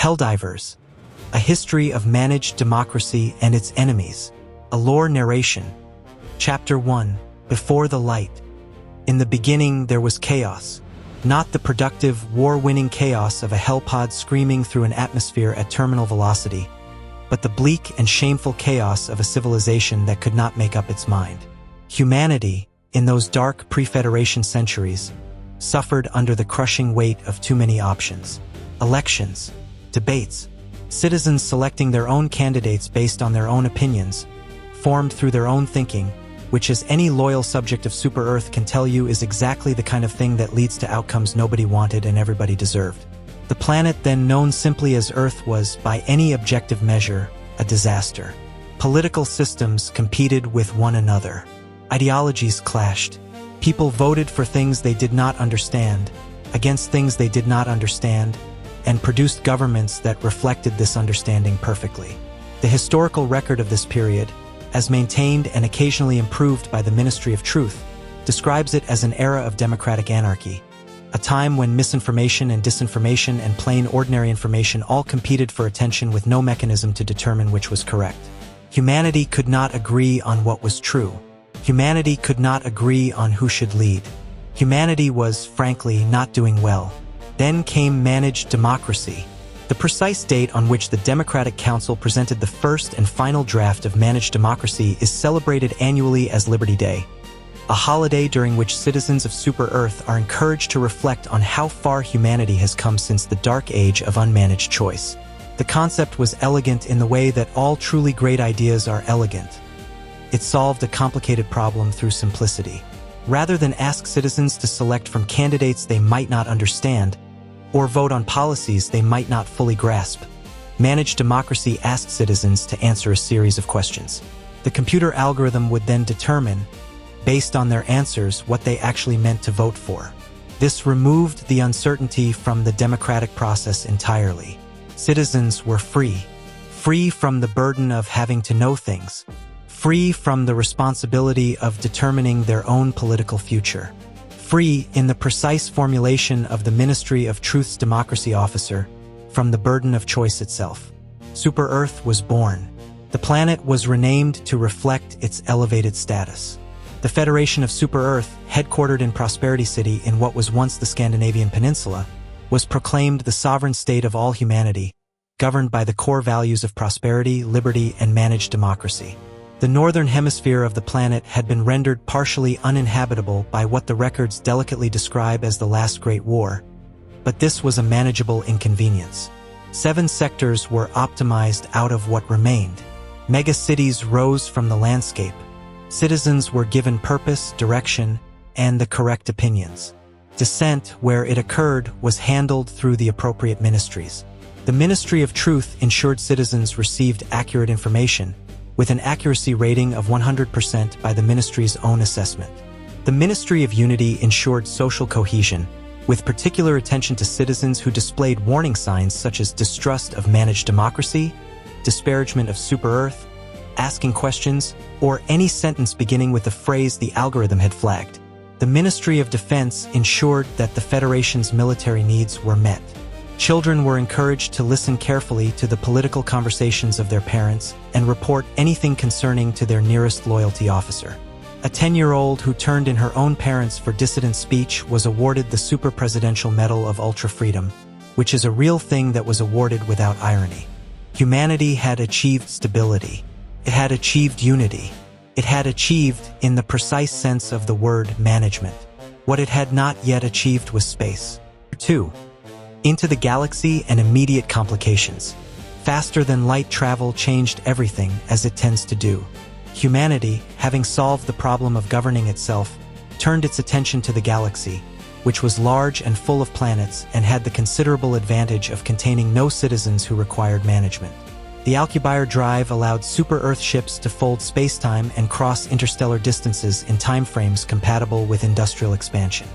Helldivers, a history of managed democracy and its enemies. A lore narration. Chapter 1. Before the Light. In the beginning there was chaos. Not the productive, war-winning chaos of a hellpod screaming through an atmosphere at terminal velocity, but the bleak and shameful chaos of a civilization that could not make up its mind. Humanity, in those dark pre-Federation centuries, suffered under the crushing weight of too many options. Elections, debates, citizens selecting their own candidates based on their own opinions, formed through their own thinking, which, as any loyal subject of Super Earth can tell you, is exactly the kind of thing that leads to outcomes nobody wanted and everybody deserved. The planet then known simply as Earth was, by any objective measure, a disaster. Political systems competed with one another. Ideologies clashed. People voted for things they did not understand, against things they did not understand, and produced governments that reflected this understanding perfectly. The historical record of this period, as maintained and occasionally improved by the Ministry of Truth, describes it as an era of democratic anarchy, a time when misinformation and disinformation and plain ordinary information all competed for attention with no mechanism to determine which was correct. Humanity could not agree on what was true. Humanity could not agree on who should lead. Humanity was, frankly, not doing well. Then came managed democracy. The precise date on which the Democratic Council presented the first and final draft of managed democracy is celebrated annually as Liberty Day, a holiday during which citizens of Super Earth are encouraged to reflect on how far humanity has come since the dark age of unmanaged choice. The concept was elegant in the way that all truly great ideas are elegant. It solved a complicated problem through simplicity. Rather than ask citizens to select from candidates they might not understand, or vote on policies they might not fully grasp, managed democracy asked citizens to answer a series of questions. The computer algorithm would then determine, based on their answers, what they actually meant to vote for. This removed the uncertainty from the democratic process entirely. Citizens were free. Free from the burden of having to know things. Free from the responsibility of determining their own political future. Free, in the precise formulation of the Ministry of Truth's democracy officer, from the burden of choice itself. Super Earth was born. The planet was renamed to reflect its elevated status. The Federation of Super Earth, headquartered in Prosperity City in what was once the Scandinavian Peninsula, was proclaimed the sovereign state of all humanity, governed by the core values of prosperity, liberty, and managed democracy. The northern hemisphere of the planet had been rendered partially uninhabitable by what the records delicately describe as the Last Great War, but this was a manageable inconvenience. 7 sectors were optimized out of what remained. Mega-cities rose from the landscape. Citizens were given purpose, direction, and the correct opinions. Dissent, where it occurred, was handled through the appropriate ministries. The Ministry of Truth ensured citizens received accurate information, with an accuracy rating of 100% by the ministry's own assessment. The Ministry of Unity ensured social cohesion, with particular attention to citizens who displayed warning signs such as distrust of managed democracy, disparagement of Super Earth, asking questions, or any sentence beginning with the phrase the algorithm had flagged. The Ministry of Defense ensured that the Federation's military needs were met. Children were encouraged to listen carefully to the political conversations of their parents and report anything concerning to their nearest loyalty officer. A 10-year-old who turned in her own parents for dissident speech was awarded the Super Presidential Medal of Ultra Freedom, which is a real thing that was awarded without irony. Humanity had achieved stability. It had achieved unity. It had achieved, in the precise sense of the word, management. What it had not yet achieved was space. 2. Into the galaxy and immediate complications. Faster-than-light travel changed everything, as it tends to do. Humanity, having solved the problem of governing itself, turned its attention to the galaxy, which was large and full of planets and had the considerable advantage of containing no citizens who required management. The Alcubierre drive allowed Super Earth ships to fold spacetime and cross interstellar distances in timeframes compatible with industrial expansion.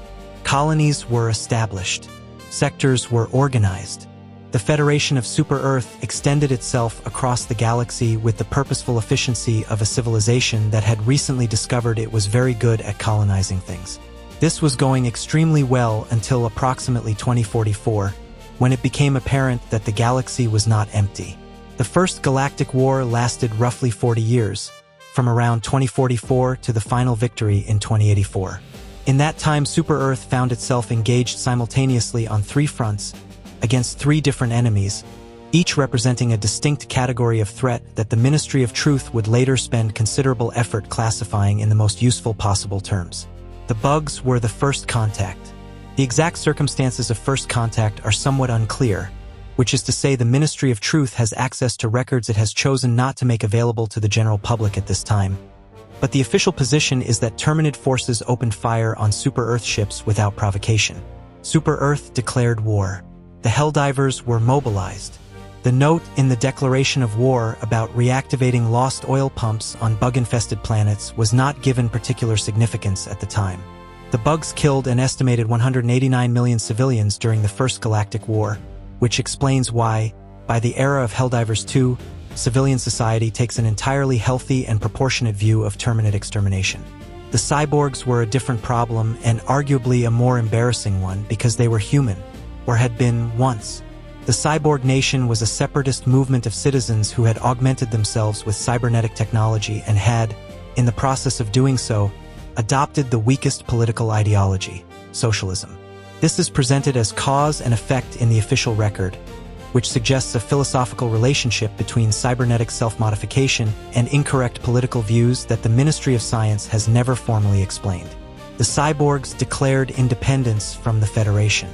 Colonies were established. Sectors were organized. The Federation of Super Earth extended itself across the galaxy with the purposeful efficiency of a civilization that had recently discovered it was very good at colonizing things. This was going extremely well until approximately 2044, when it became apparent that the galaxy was not empty. The First Galactic War lasted roughly 40 years, from around 2044 to the final victory in 2084. In that time, Super-Earth found itself engaged simultaneously on 3 fronts, against 3 different enemies, each representing a distinct category of threat that the Ministry of Truth would later spend considerable effort classifying in the most useful possible terms. The bugs were the first contact. The exact circumstances of first contact are somewhat unclear, which is to say the Ministry of Truth has access to records it has chosen not to make available to the general public at this time. But the official position is that Terminid forces opened fire on Super-Earth ships without provocation. Super-Earth declared war. The Helldivers were mobilized. The note in the declaration of war about reactivating lost oil pumps on bug-infested planets was not given particular significance at the time. The bugs killed an estimated 189 million civilians during the First Galactic War, which explains why, by the era of Helldivers 2, civilian society takes an entirely healthy and proportionate view of Terminid extermination. The cyborgs were a different problem and arguably a more embarrassing one because they were human, or had been once. The cyborg nation was a separatist movement of citizens who had augmented themselves with cybernetic technology and had, in the process of doing so, adopted the weakest political ideology, socialism. This is presented as cause and effect in the official record, which suggests a philosophical relationship between cybernetic self-modification and incorrect political views that the Ministry of Science has never formally explained. The cyborgs declared independence from the Federation.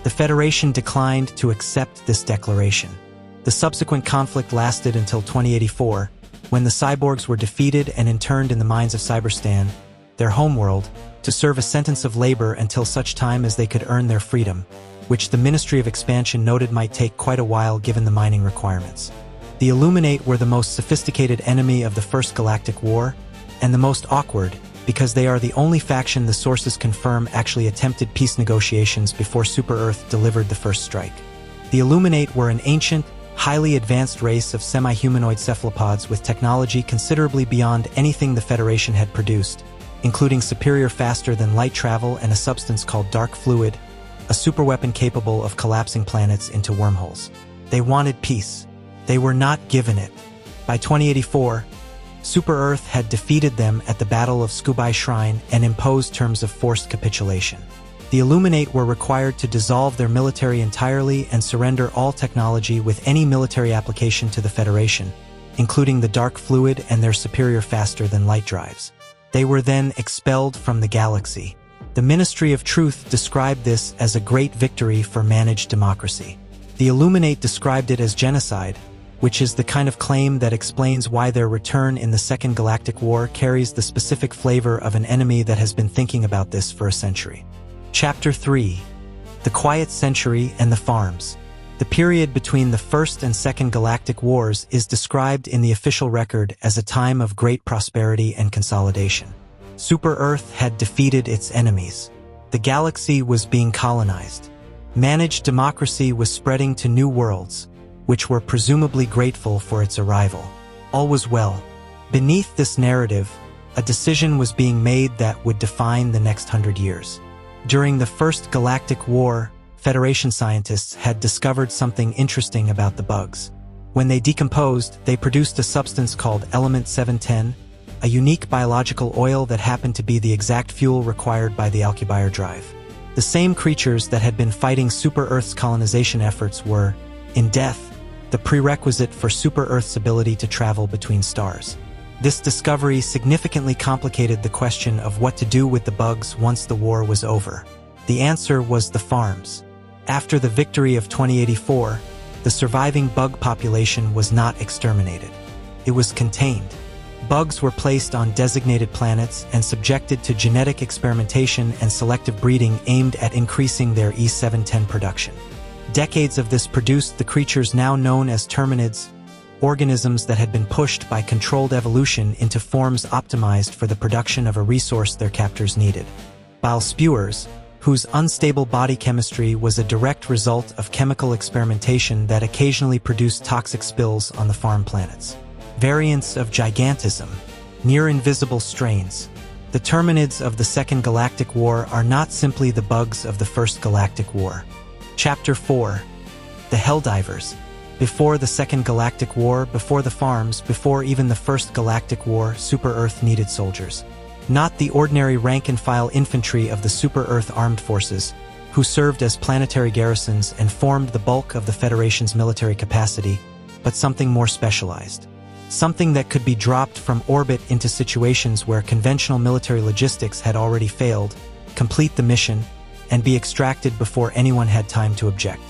The Federation declined to accept this declaration. The subsequent conflict lasted until 2084, when the cyborgs were defeated and interned in the mines of Cyberstan, their homeworld, to serve a sentence of labor until such time as they could earn their freedom, which the Ministry of Expansion noted might take quite a while given the mining requirements. The Illuminate were the most sophisticated enemy of the First Galactic War, and the most awkward, because they are the only faction the sources confirm actually attempted peace negotiations before Super-Earth delivered the first strike. The Illuminate were an ancient, highly advanced race of semi-humanoid cephalopods with technology considerably beyond anything the Federation had produced, including superior faster-than-light travel and a substance called dark fluid, a superweapon capable of collapsing planets into wormholes. They wanted peace. They were not given it. By 2084, Super-Earth had defeated them at the Battle of Skubai Shrine and imposed terms of forced capitulation. The Illuminate were required to dissolve their military entirely and surrender all technology with any military application to the Federation, including the dark fluid and their superior faster-than-light drives. They were then expelled from the galaxy. The Ministry of Truth described this as a great victory for managed democracy. The Illuminate described it as genocide, which is the kind of claim that explains why their return in the Second Galactic War carries the specific flavor of an enemy that has been thinking about this for a century. Chapter 3. The Quiet Century and the Farms. The period between the First and Second Galactic Wars is described in the official record as a time of great prosperity and consolidation. Super-Earth had defeated its enemies. The galaxy was being colonized. Managed democracy was spreading to new worlds, which were presumably grateful for its arrival. All was well. Beneath this narrative, a decision was being made that would define the next 100 years. During the First Galactic War, Federation scientists had discovered something interesting about the bugs. When they decomposed, they produced a substance called Element 710, a unique biological oil that happened to be the exact fuel required by the Alcubierre drive. The same creatures that had been fighting Super-Earth's colonization efforts were, in death, the prerequisite for Super-Earth's ability to travel between stars. This discovery significantly complicated the question of what to do with the bugs once the war was over. The answer was the farms. After the victory of 2084, the surviving bug population was not exterminated. It was contained. Bugs were placed on designated planets and subjected to genetic experimentation and selective breeding aimed at increasing their E710 production. Decades of this produced the creatures now known as Terminids, organisms that had been pushed by controlled evolution into forms optimized for the production of a resource their captors needed. Bile spewers, whose unstable body chemistry was a direct result of chemical experimentation that occasionally produced toxic spills on the farm planets. Variants of gigantism, near-invisible strains. The Terminids of the Second Galactic War are not simply the bugs of the First Galactic War. Chapter 4. the Helldivers. Before the Second Galactic War, before the farms, before even the First Galactic War, Super-Earth needed soldiers. Not the ordinary rank-and-file infantry of the Super-Earth armed forces, who served as planetary garrisons and formed the bulk of the Federation's military capacity, but something more specialized. Something that could be dropped from orbit into situations where conventional military logistics had already failed, complete the mission, and be extracted before anyone had time to object.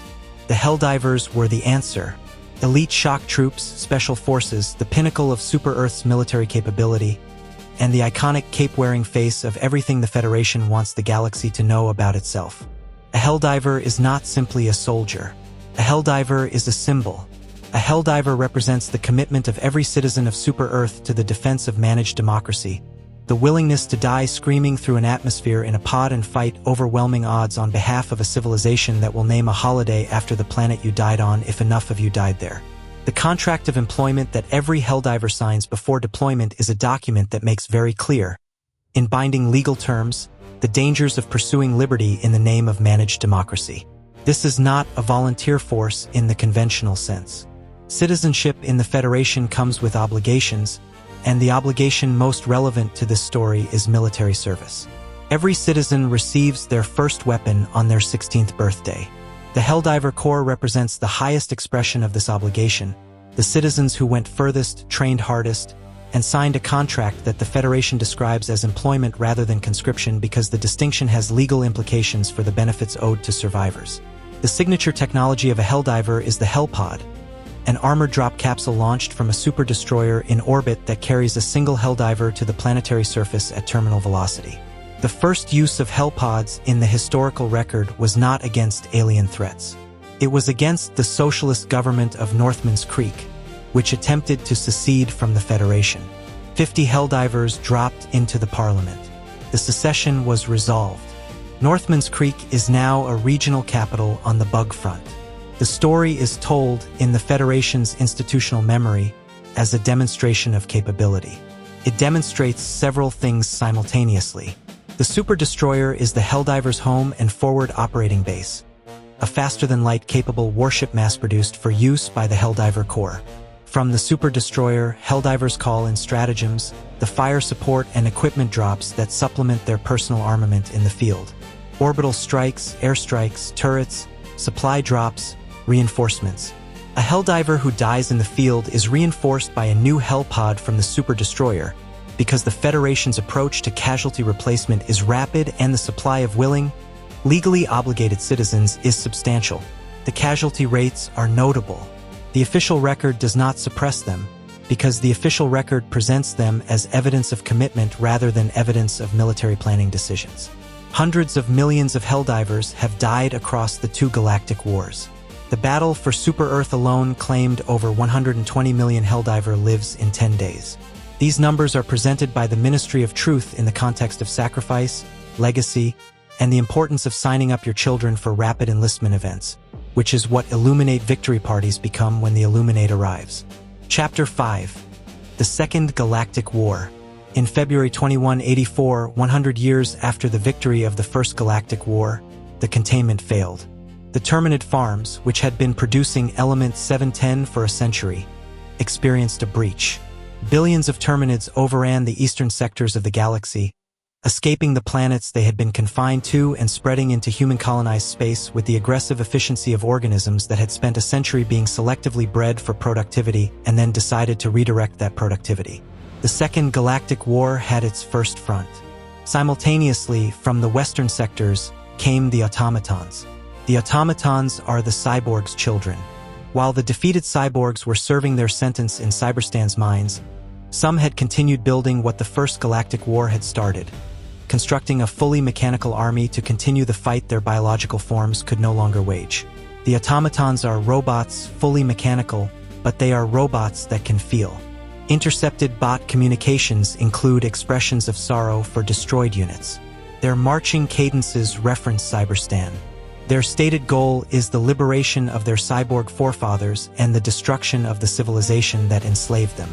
The Helldivers were the answer. Elite shock troops, special forces, the pinnacle of Super-Earth's military capability, and the iconic cape-wearing face of everything the Federation wants the galaxy to know about itself. A Helldiver is not simply a soldier. A Helldiver is a symbol. A Helldiver represents the commitment of every citizen of Super-Earth to the defense of managed democracy, the willingness to die screaming through an atmosphere in a pod and fight overwhelming odds on behalf of a civilization that will name a holiday after the planet you died on if enough of you died there. The contract of employment that every Helldiver signs before deployment is a document that makes very clear, in binding legal terms, the dangers of pursuing liberty in the name of managed democracy. This is not a volunteer force in the conventional sense. Citizenship in the Federation comes with obligations, and the obligation most relevant to this story is military service. Every citizen receives their first weapon on their 16th birthday. The Helldiver Corps represents the highest expression of this obligation, the citizens who went furthest, trained hardest, and signed a contract that the Federation describes as employment rather than conscription because the distinction has legal implications for the benefits owed to survivors. The signature technology of a Helldiver is the Hellpod, an armored drop capsule launched from a super destroyer in orbit that carries a single Helldiver to the planetary surface at terminal velocity. The first use of Hellpods in the historical record was not against alien threats. It was against the socialist government of Northman's Creek, which attempted to secede from the Federation. 50 Helldivers dropped into the Parliament. The secession was resolved. Northman's Creek is now a regional capital on the bug front. The story is told in the Federation's institutional memory as a demonstration of capability. It demonstrates several things simultaneously. The Super Destroyer is the Helldivers' home and forward operating base, a faster-than-light capable warship mass-produced for use by the Helldiver Corps. From the Super Destroyer, Helldivers call in stratagems, the fire support and equipment drops that supplement their personal armament in the field. Orbital strikes, airstrikes, turrets, supply drops, reinforcements. A Helldiver who dies in the field is reinforced by a new Hellpod from the Super Destroyer, because the Federation's approach to casualty replacement is rapid and the supply of willing, legally obligated citizens is substantial. The casualty rates are notable. The official record does not suppress them, because the official record presents them as evidence of commitment rather than evidence of military planning decisions. Hundreds of millions of Helldivers have died across the two galactic wars. The battle for Super-Earth alone claimed over 120 million Helldiver lives in 10 days. These numbers are presented by the Ministry of Truth in the context of sacrifice, legacy, and the importance of signing up your children for rapid enlistment events, which is what Illuminate victory parties become when the Illuminate arrives. Chapter 5. The Second Galactic War. In February 2184, 100 years after the victory of the First Galactic War, the containment failed. The Terminid farms, which had been producing element 710 for a century, experienced a breach. Billions of Terminids overran the eastern sectors of the galaxy, escaping the planets they had been confined to and spreading into human-colonized space with the aggressive efficiency of organisms that had spent a century being selectively bred for productivity and then decided to redirect that productivity. The Second Galactic War had its first front. Simultaneously, from the western sectors, came the Automatons. The Automatons are the cyborgs' children. While the defeated cyborgs were serving their sentence in Cyberstan's mines, some had continued building what the First Galactic War had started, constructing a fully mechanical army to continue the fight their biological forms could no longer wage. The Automatons are robots, fully mechanical, but they are robots that can feel. Intercepted bot communications include expressions of sorrow for destroyed units. Their marching cadences reference Cyberstan. Their stated goal is the liberation of their cyborg forefathers and the destruction of the civilization that enslaved them.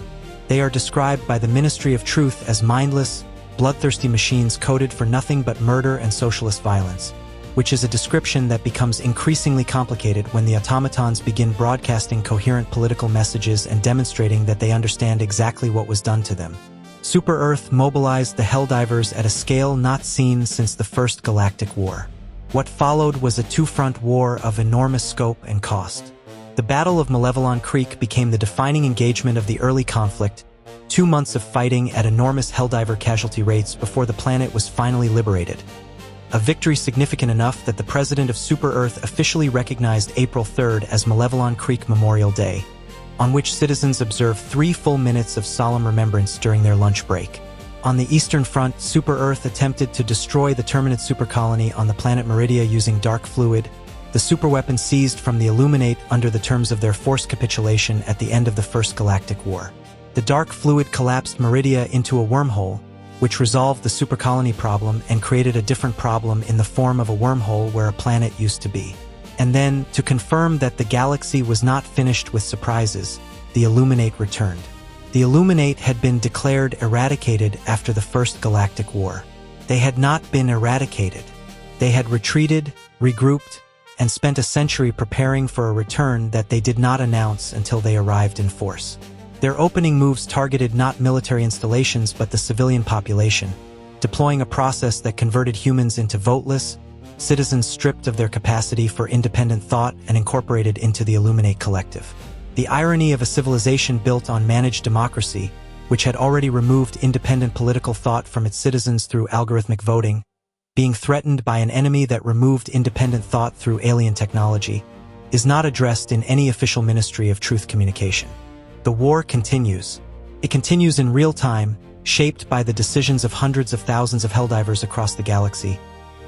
They are described by the Ministry of Truth as mindless, bloodthirsty machines coded for nothing but murder and socialist violence. which is a description that becomes increasingly complicated when the automatons begin broadcasting coherent political messages and demonstrating that they understand exactly what was done to them. Super Earth mobilized the Helldivers at a scale not seen since the First Galactic War. What followed was a two-front war of enormous scope and cost. The Battle of Malevelon Creek became the defining engagement of the early conflict, 2 months of fighting at enormous Helldiver casualty rates before the planet was finally liberated. A victory significant enough that the president of Super Earth officially recognized April 3rd as Malevelon Creek Memorial Day, on which citizens observe 3 full minutes of solemn remembrance during their lunch break. On the Eastern Front, Super Earth attempted to destroy the Terminid supercolony on the planet Meridia using dark fluid, the superweapon seized from the Illuminate under the terms of their forced capitulation at the end of the First Galactic War. The dark fluid collapsed Meridia into a wormhole, which resolved the supercolony problem and created a different problem in the form of a wormhole where a planet used to be. And then, to confirm that the galaxy was not finished with surprises, the Illuminate returned. The Illuminate had been declared eradicated after the First Galactic War. They had not been eradicated. They had retreated, regrouped, and spent a century preparing for a return that they did not announce until they arrived in force. Their opening moves targeted not military installations but the civilian population, deploying a process that converted humans into voteless, citizens stripped of their capacity for independent thought and incorporated into the Illuminate collective. The irony of a civilization built on managed democracy, which had already removed independent political thought from its citizens through algorithmic voting, being threatened by an enemy that removed independent thought through alien technology, is not addressed in any official Ministry of Truth communication. The war continues. It continues in real time, shaped by the decisions of hundreds of thousands of Helldivers across the galaxy,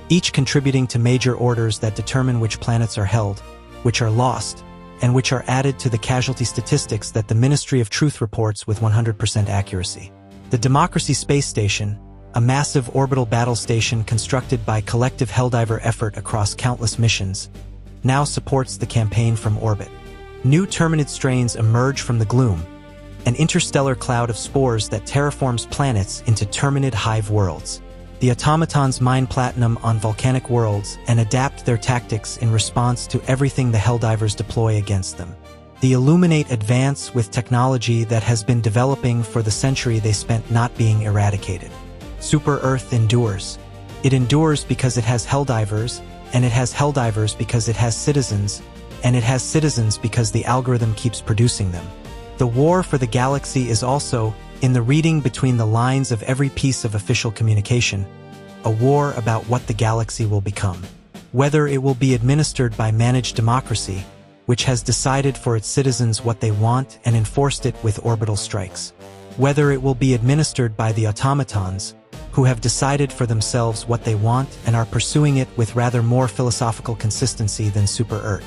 each contributing to major orders that determine which planets are held, which are lost, and which are added to the casualty statistics that the Ministry of Truth reports with 100% accuracy. The Democracy Space Station, a massive orbital battle station constructed by collective Helldiver effort across countless missions, now supports the campaign from orbit. New Terminid strains emerge from the gloom, an interstellar cloud of spores that terraforms planets into Terminid hive worlds. The automatons mine platinum on volcanic worlds and adapt their tactics in response to everything the Helldivers deploy against them. The Illuminate advance with technology that has been developing for the century they spent not being eradicated. Super Earth endures. It endures because it has Helldivers, and it has Helldivers because it has citizens, and it has citizens because the algorithm keeps producing them. The war for the galaxy is also, in the reading between the lines of every piece of official communication, a war about what the galaxy will become. Whether it will be administered by managed democracy, which has decided for its citizens what they want and enforced it with orbital strikes. Whether it will be administered by the automatons, who have decided for themselves what they want and are pursuing it with rather more philosophical consistency than Super Earth.